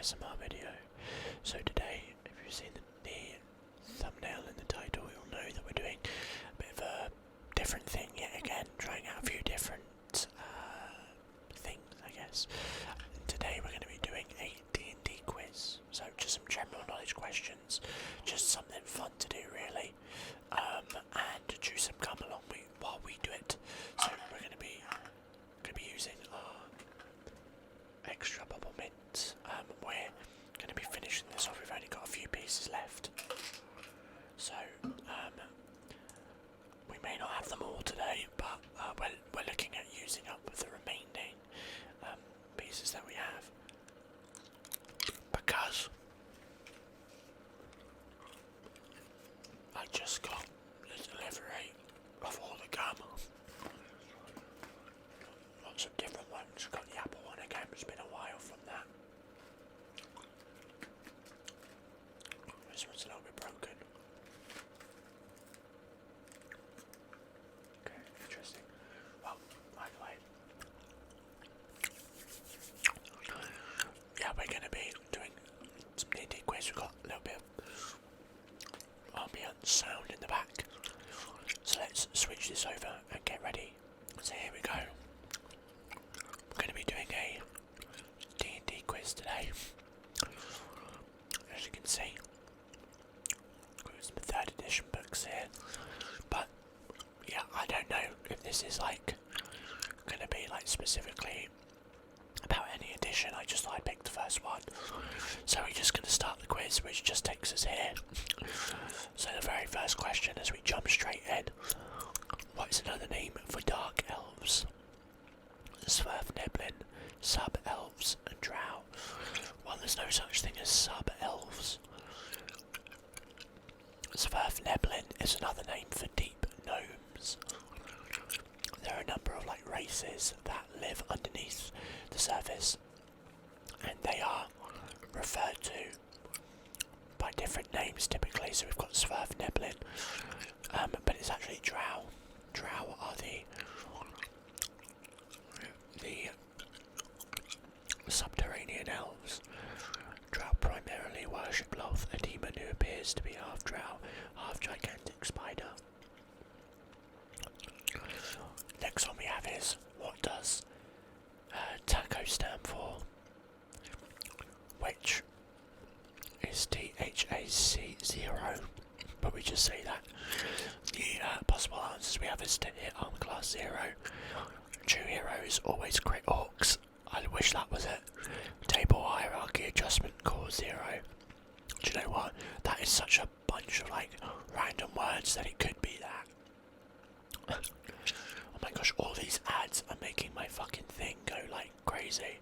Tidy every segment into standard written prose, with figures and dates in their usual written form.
ASMR video. So today, if you've seen the thumbnail and the title, you'll know that we're doing a bit of a different thing yet again, trying out a few different things, I guess. And today we're going to be doing a D&D quiz, so just some general knowledge questions, just something fun to do really, and chew some gum along while we do it. So we're going to be using our extra bubble mint. We're going to be finishing this off. We've only got a few pieces left, so we may not have them all today, but we're looking at using up the remaining pieces that we have, because I just got the delivery of all the gum. Lots of different ones. Got the apple one again, it's been a while from that. This one's a little bit broken. Okay, interesting. Well, by the way, yeah, we're going to be doing some D&D quiz. We've got a little bit of ambient sound in the back, so let's switch this over and get ready. So here we go. We're going to be doing a D&D quiz today. As you can see, got some 3rd edition books here, but yeah, I don't know if this is like going to be like specifically about any edition. I just thought I'd pick the first one. So we're just going to start the quiz, which just takes us here. So the very first question, as we jump straight in: what is another name for dark elves? Svirfneblin, sub-elves and drow. Well, there's no such thing as sub-elves. Svirfneblin is another name for deep gnomes. There are a number of races that live underneath the surface, and they are referred to by different names typically. So we've got Svirfneblin, but it's actually drow. Drow are the subterranean elves. Drow primarily worship Loth, a demon who appears to be half drow, half gigantic spider. Next one we have is, what does TACO stand for? Which is THAC0, but we just say that. The possible answers we have is to hit armor class 0. True heroes always crit orcs. I wish that was it. Table hierarchy adjustment core 0. Do you know what? That is such a bunch of random words that it could be that. Oh my gosh, all these ads are making my fucking thing go crazy.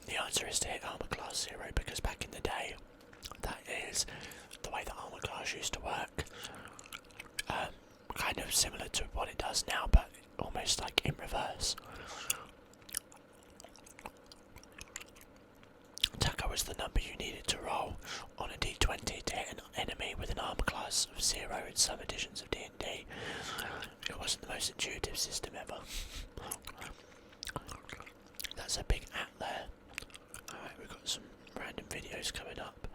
The answer is to hit armor class 0, because back in the day, that is the way that armor class used to work. Kind of similar to what it does now, but almost in reverse. TACO was the number you needed to roll on a d20 to hit an enemy with an armor class of 0 in some editions of D&D. It wasn't the most intuitive system ever. That's a big at there. Alright, we've got some random videos coming up.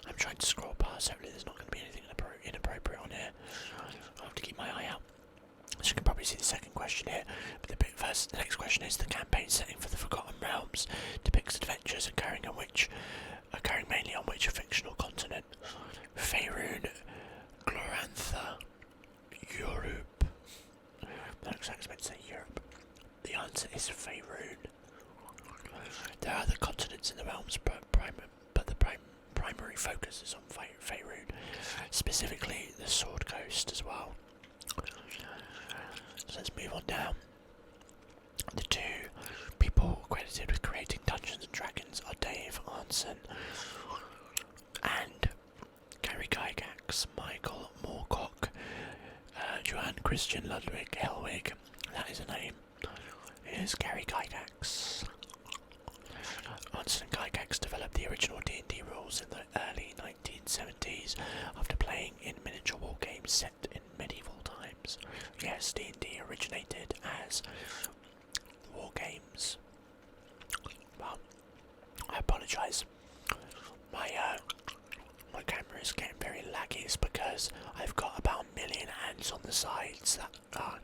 I'm trying to scroll past, hopefully there's not going to be anything inappropriate on here. I'll have to keep my eye out. As you can probably see, the second question here, but the next question is: the campaign setting for the Forgotten Realms depicts adventures occurring mainly on which fictional continent? Faerun, Glorantha, Europe. I was meant to say Europe. The answer is Faerun. There are other continents in the realms, but the primary focus is on Faerun, specifically the Sword Coast as well. So let's move on down. The two people credited with creating Dungeons and Dragons are Dave Arnson and Gary Gygax. Michael Moorcock, Johann Christian Ludwig Helwig. That is a name. It is Gary Gygax. Arnson and Gygax developed the original D&D rules in the early 1970s after playing in miniature war games set in medieval times. Yes, D&D originated as war games. I apologise. My camera is getting very laggy. It's because I've got about 1 million ants on the sides that are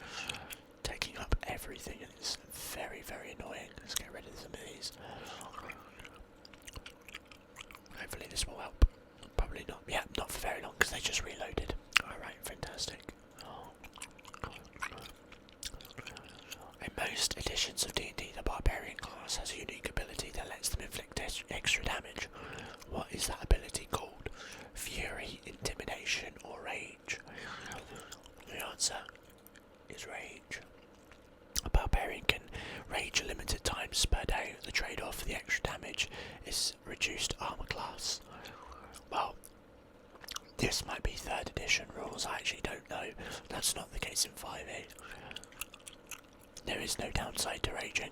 taking up everything, and it's very, very annoying. Let's get rid of some of these. Hopefully this will help. Probably not. Yeah, not for very long because they just reloaded. Alright, fantastic. In most editions of D&D, the Barbarian class has a unique ability that lets them inflict extra damage. What is that ability called? Fury, Intimidation, or Rage? The answer is Rage. A Barbarian can rage a limited times per day. The trade-off for the extra damage is reduced armor class. Well, this might be 3rd edition rules, I actually don't know. That's not the case in 5e. There is no downside to raging.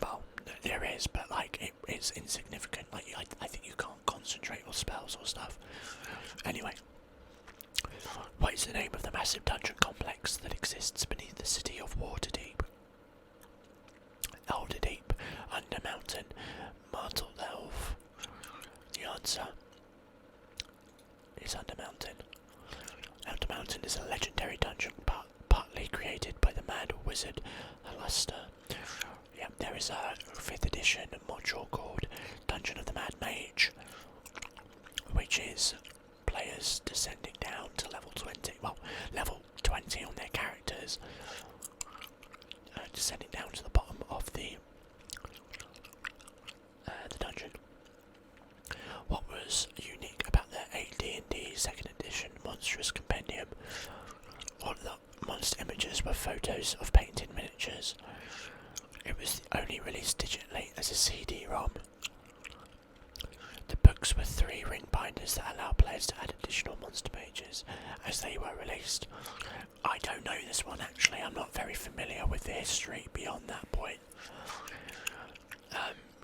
Well, there is, but like it's insignificant. Like I think you can't concentrate on spells or stuff. Anyway, what is the name of the massive dungeon complex that exists beneath the city of Waterdeep? Elderdeep, Undermountain, Marteldelve. The answer is Undermountain. Undermountain is a legendary dungeon partly created by the mad wizard Aluster. Yeah, there is a 5th edition module called Dungeon of the Mad Mage, which is players descending down to level 20, well, level 20 on their characters, descending down to the bottom of the dungeon. What was unique about the AD&D 2nd edition Monstrous Compendium? All of the monster images were photos of painted miniatures. It was only released digitally as a CD-ROM. The books were 3 ring binders that allow players to add additional monster pages as they were released. I don't know this one actually, I'm not very familiar with the history beyond that point.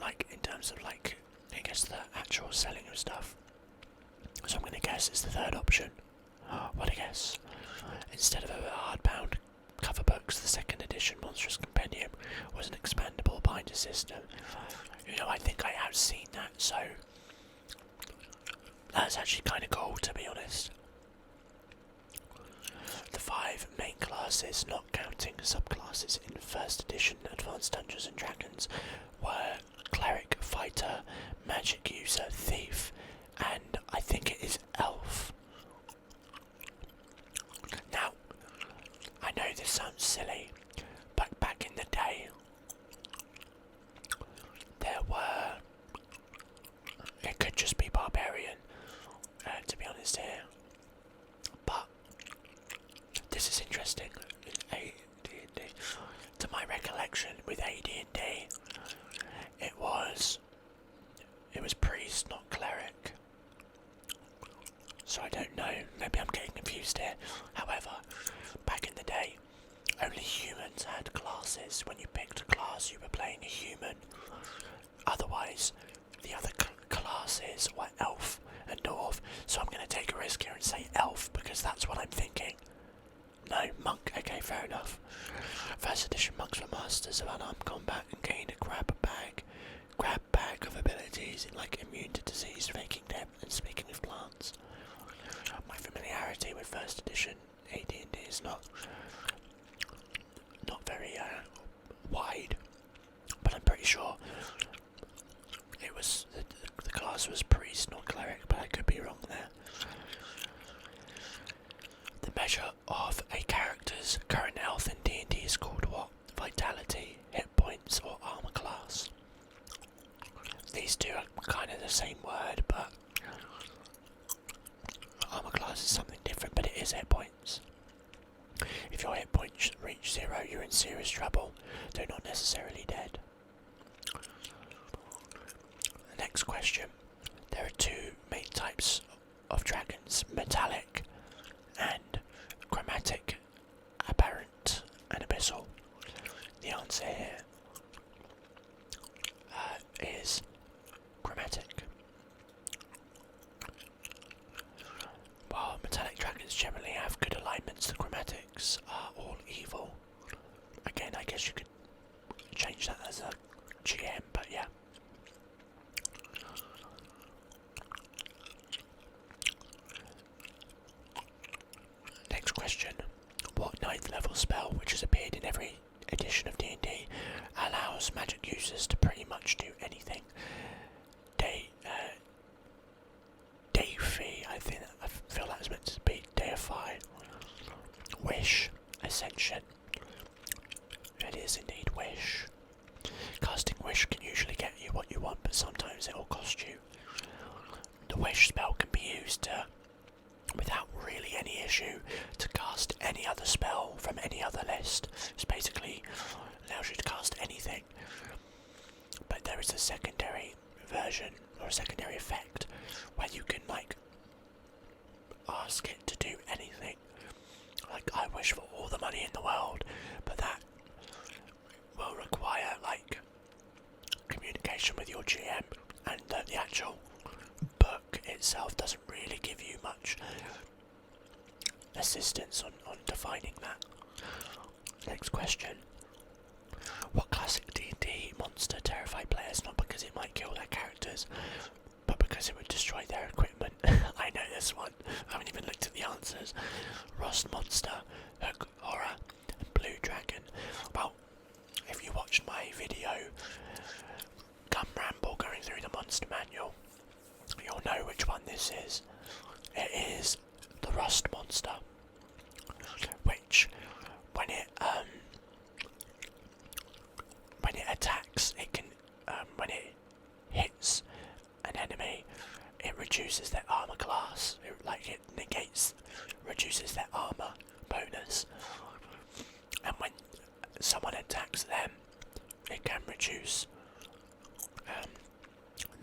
Like in terms of like, I guess the actual selling of stuff. So I'm going to guess it's the 3rd option. What a guess. Instead of a hardbound cover books, the 2nd edition Monstrous Compendium was an expandable binder system. You know, I think I have seen that, so that's actually kind of cool, to be honest. The 5 main classes, not counting subclasses in 1st edition Advanced Dungeons and Dragons, were Cleric, Fighter, Magic User, Thief, and I think it is Elf. Now, I know this sounds silly, but back in the day, there were, it could just be Barbarian, to be honest here, but this is interesting. AD&D, to my recollection with AD&D, it was priest, not cleric. So I don't know, maybe I'm getting confused here. However, back in the day, only humans had classes. When you picked a class, you were playing a human. Otherwise, the other classes were elf and dwarf. So I'm going to take a risk here and say elf, because that's what I'm thinking. No, monk. Okay, fair enough. 1st edition monks were masters of unarmed combat and gained a grab bag of abilities like immune to disease, faking death, and speaking with plants. My familiarity with 1st edition AD&D is not very wide, but I'm pretty sure it was the class was priest, not cleric, but I could be wrong there. The measure of a character's current health in D&D is called what? Vitality, hit points, or armor class. These two are kind of the same word, but armor class is something different, but it is hit points. If your hit points reach 0, you're in serious trouble, though not necessarily dead. The next question. There are 2 main types of dragons, metallic and chromatic, apparent and abyssal. The answer here is chromatic. While metallic dragons generally have good alignments, the chromatics are all evil. Again, I guess you could change that as a GM, but yeah. question. What 9th level spell, which has appeared in every edition of D&D, allows magic users to pretty much do anything? Deify, I feel that's meant to be deify. Wish, Ascension. It is indeed Wish. Casting Wish can usually get you what you want, but sometimes it will cost you. The Wish spell can be used to, without really any issue, to cast any other spell from any other list. It basically allows you to cast anything. But there is a secondary version, or a secondary effect, where you can, like, ask it to do anything. Like, I wish for all the money in the world, but that will require, like, communication with your GM, and the actual book itself doesn't really give you much assistance on defining that. Next question. What classic D&D monster terrified players not because it might kill their characters, but because it would destroy their equipment? I know this one. I haven't even looked at the answers. Rust monster, hook horror, and blue dragon. Well, if you watched my video, Gum Ramble, going through the monster manual, you'll know which one this is. It is the rust monster, which when it attacks, it can when it hits an enemy, it reduces their armor class. It reduces their armor bonus, and when someone attacks them, it can reduce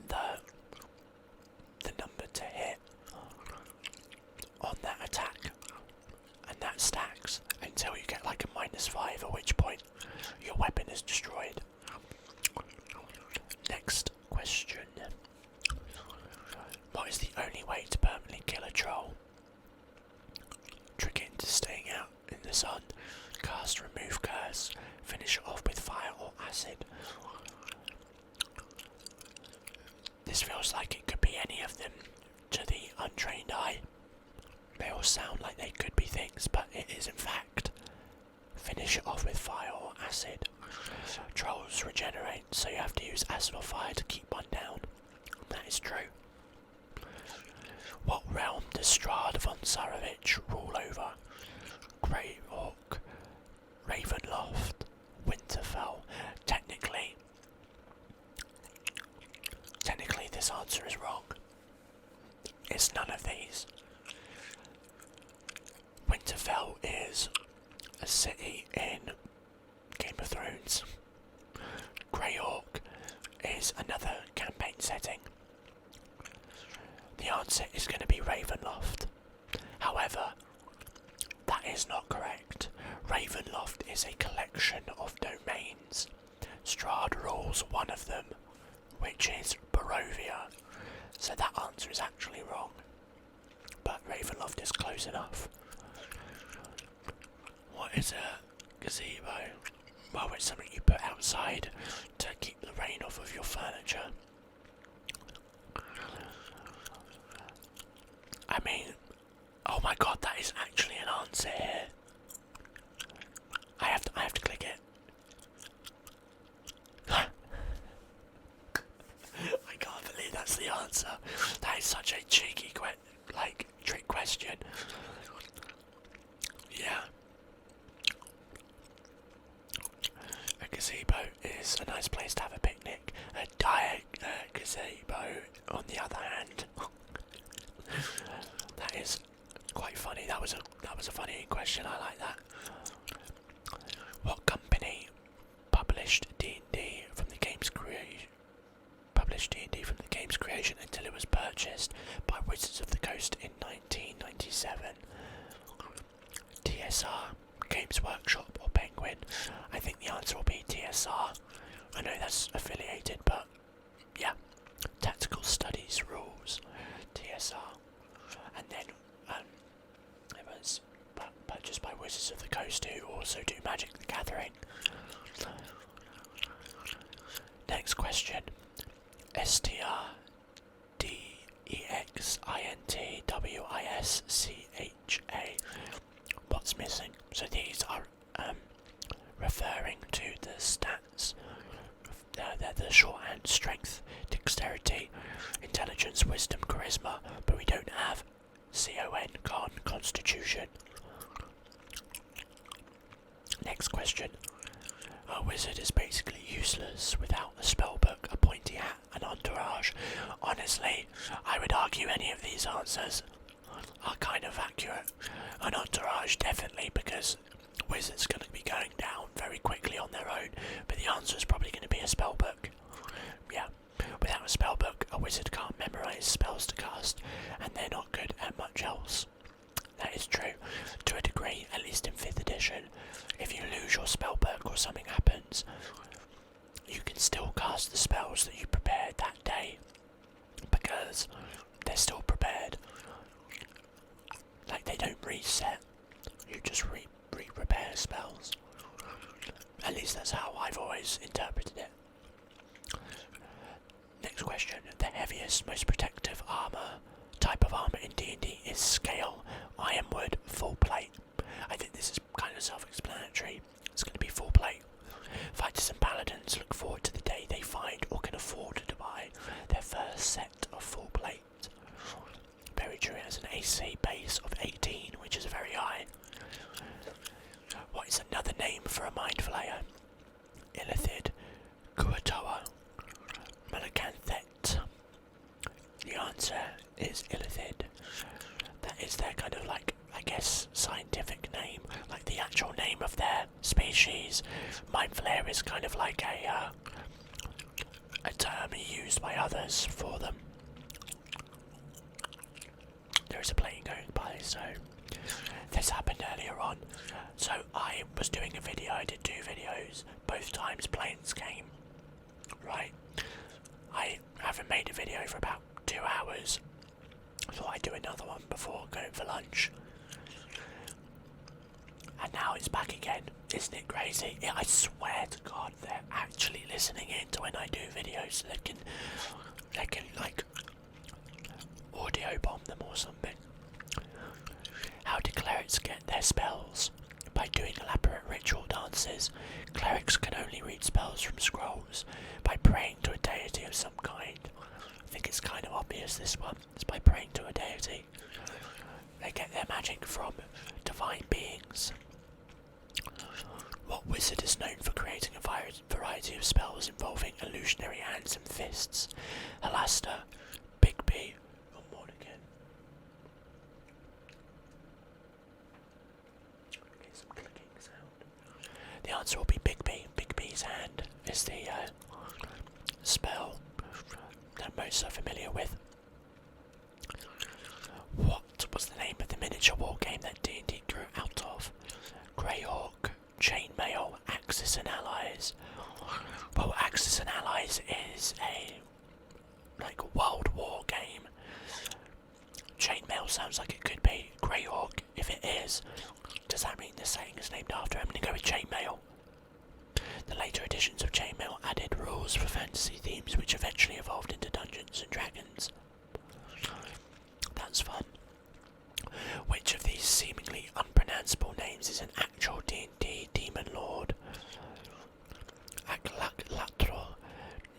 the number to hit on that attack, and that stacks until you get like a -5, at which point your weapon is destroyed. Next question. What is the only way to permanently kill a troll? Trick it into staying out in the sun, cast Remove Curse, finish it off with fire or acid. This feels like it could be any of them to the untrained eye. They all sound like they could be things, but it is in fact finish it off with fire or acid. Trolls regenerate, so you have to use acid or fire to keep one down. That is true. What realm does Strahd von Sarovich rule over? Grey Orc, Ravenloft, Winterfell. Technically this answer is wrong. It's none of these. Winterfell is a city in Game of Thrones. Grey Orc is another campaign setting. The answer is going to be Ravenloft. However, that is not correct. Ravenloft is a collection of domains. Strahd rules one of them, which is Barovia. So that answer is actually wrong. But Ravenloft is close enough. What is a gazebo? Well, it's something you put outside to keep the rain off of your furniture. I mean, oh my god, that is actually an answer here. I have to click it. I can't believe that's the answer. That is such a cheeky trick question. Yeah. A gazebo is a nice place to have a picnic. A dire gazebo, on the other hand, that is quite funny. That was a funny question. I like that. What company published D&D from the game's creation until it was purchased by Wizards of the Coast in 1997? TSR, Games Workshop, or Penguin? I think the answer will be TSR. I know that's affiliated, but yeah. Tactical Studies Rules, TSR. And then it was purchased by Wizards of the Coast, who also do Magic the Gathering. Next question. STRDEXINTWISCHA. What what's missing. So these are referring to the stats. They're the shorthand: strength, dexterity, intelligence, wisdom, charisma, but we don't have constitution. Next question. A wizard is basically useless without a spellbook, a pointy hat, an entourage. Honestly, I would argue any of these answers are kind of accurate. An entourage, definitely, because wizards going to be going down very quickly on their own, but the answer is probably going to be a spellbook. Yeah, without a spellbook, a wizard can't memorise spells to cast, and they're not good at much else. That is true, to a degree, at least in 5th edition. If you lose your spellbook or something happens, you can still cast the spells that you prepared that day, because they're still prepared. Like, they don't reset, you just re-prepare spells. At least that's how I've always interpreted it. Next question. The heaviest, most protective type of armour in D&D is scale, ironwood, full plate. I think this is kind of self-explanatory. It's going to be full plate. Fighters and paladins look forward to the day they find or can afford to buy their first set of full plate. Very true. It has an AC base of 18, which is very high. What is another name for a mind flayer? Illithid, Kuatoa, Malacanthet. The answer is Illithid. That is their kind of like, I guess, scientific name, like the actual name of their species. Mind flayer is kind of like a term used by others for them. There is a plane going by, so this happened earlier on. So I was doing a video, I did 2 videos, both times planes came, right? I haven't made a video for about 2 hours. I thought I'd do another one before going for lunch. And now it's back again. Isn't it crazy? Yeah, I swear to God, they're actually listening in to when I do videos, so they can like audio bomb them or something. How do clerics get their spells? By doing elaborate ritual dances. Clerics can only read spells from scrolls. By praying to a deity of some kind. I think it's kind of obvious, this one. It's by praying to a deity. They get their magic from divine beings. What wizard is known for creating a variety of spells involving illusionary hands and fists? Alastair, Bigby, or Mornigan? Get some clicking sound. The answer will be Bigby. Bigby's hand is the spell that most are familiar with. What was the name of the miniature war game that D&D grew out of? Greyhawk, Chainmail, Axis and Allies. Well, Axis and Allies is a World War game. Chainmail sounds like it could be. Greyhawk, if it is, does that mean the setting is named after? I'm going to go with Chainmail. The later editions of Chainmail added rules for fantasy themes, which eventually evolved into Dungeons and Dragons. That's fun. Which of these seemingly unpronounceable names is an actual D&D demon lord? Aglaklatro,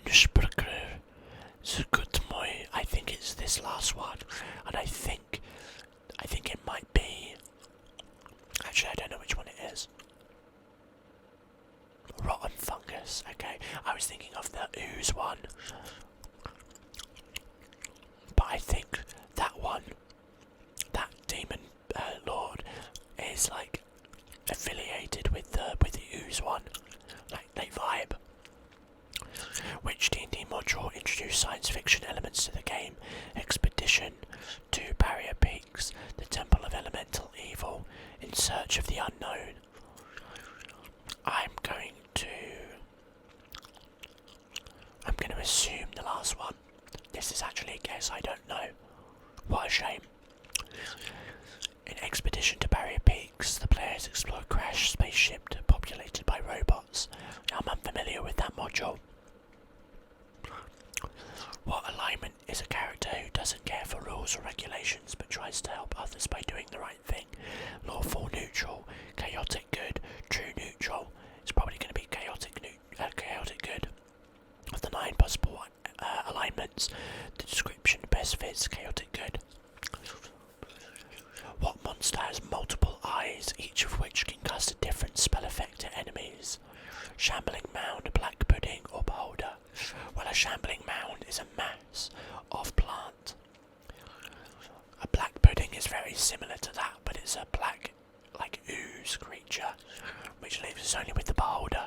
Nushbrakr, Zugutmoy. I think it's this last one, and I think it might be. Actually, I don't know which one it is. Rotten fungus. Okay, I was thinking of the ooze one, but I think that one, that demon lord, is like affiliated with the ooze one. Like they vibe. Which D&D module introduced science fiction elements to the game? Expedition to Barrier Peaks, the Temple of Elemental Evil, In Search of the Unknown. I'm going to assume the last one. This is actually a guess, I don't know. What a shame. In Expedition to Barrier Peaks, the players explore a crashed spaceship populated by robots. I'm unfamiliar with that module. What alignment is a character who doesn't care for rules or regulations but tries to help others by doing the right thing? Lawful, neutral, shambling mound, black pudding, or beholder? Well, a shambling mound is a mass of plant. A black pudding is very similar to that, but it's a black, like ooze creature, which lives only with the beholder.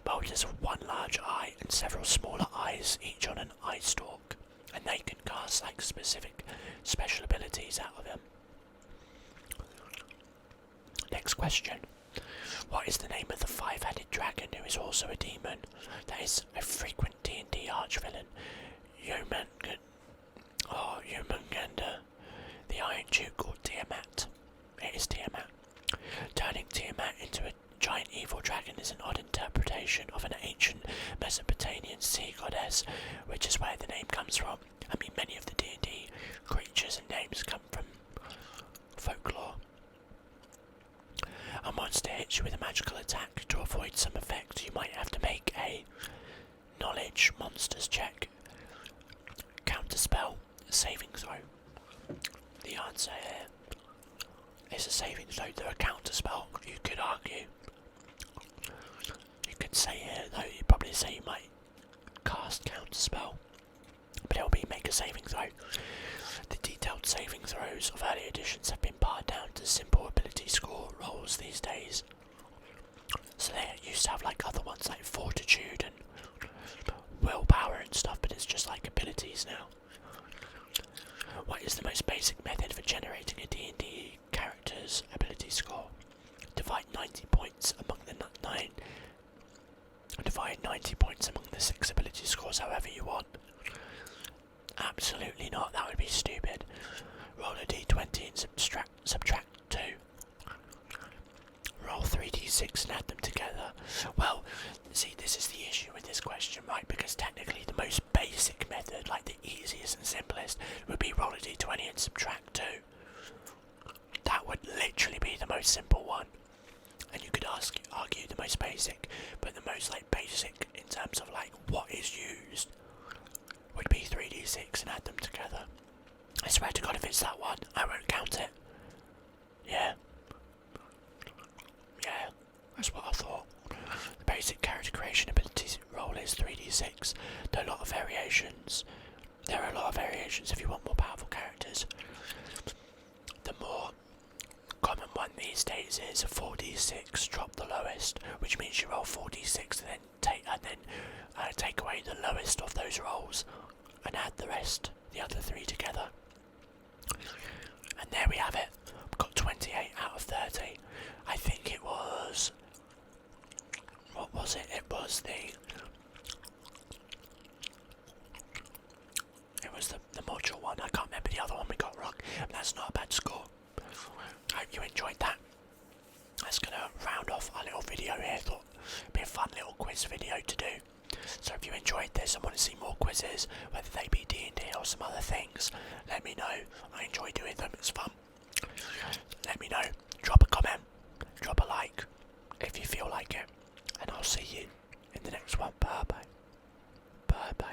Beholders have one large eye and several smaller eyes, each on an eye stalk, and they can cast like specific special abilities out of them. Next question. What is the name of the five-headed dragon who is also a demon? That is a frequent D&D arch-villain. Jomunganda, the Iron Duke, or Tiamat. It is Tiamat. Turning Tiamat into a giant evil dragon is an odd interpretation of an ancient Mesopotamian sea goddess, which is where the name comes from. I mean, many of the D&D creatures and names come from folklore. A monster hits you with a magical attack. To avoid some effect, you might have to make a knowledge monsters check. Counterspell, saving throw. The answer here is a saving throw to a counterspell. You could argue. You could say here, though, you'd probably say you might cast counterspell, but it'll be make a saving throw. The detailed saving throws of early editions have been pared down to simple ability score rolls these days. So they used to have like other ones like fortitude and willpower and stuff, but it's just like abilities now. What is the most basic method for generating a D&D character's ability score? Divide 90 points among the 9. Divide 90 points among the 6 ability scores however you want. Absolutely not, that would be stupid. Roll a d20 and subtract 2. Roll 3d6 and add them together. Well, see, this is the issue with this question, right? Because technically the most basic method, like the easiest and simplest, would be roll a d20 and subtract 2. That would literally be the most simple one. And you could argue the most basic, but the most like basic in terms of like what is used would be 3d6 and add them together. I swear to God, if it's that one, I won't count it. Yeah. Yeah, that's what I thought. The basic character creation abilities roll is 3d6. There are a lot of variations. If you want more powerful characters. The more common one these days is 4d6, drop the lowest, which means you roll 4d6 and then take away the lowest of those rolls and add the other 3 together. And there we have it. We've got 28 out of 30. I think it was... What was it? It was the module one. I can't remember the other one we got wrong. But that's not a bad score. I hope you enjoyed that. That's going to round off our little video here. Thought it'd be a fun little quiz video to do. So if you enjoyed this and want to see more quizzes, whether they be D&D or some other things, let me know. I enjoy doing them, it's fun. Let me know. Drop a comment, drop a like if you feel like it, and I'll see you in the next one. Bye bye. Bye bye.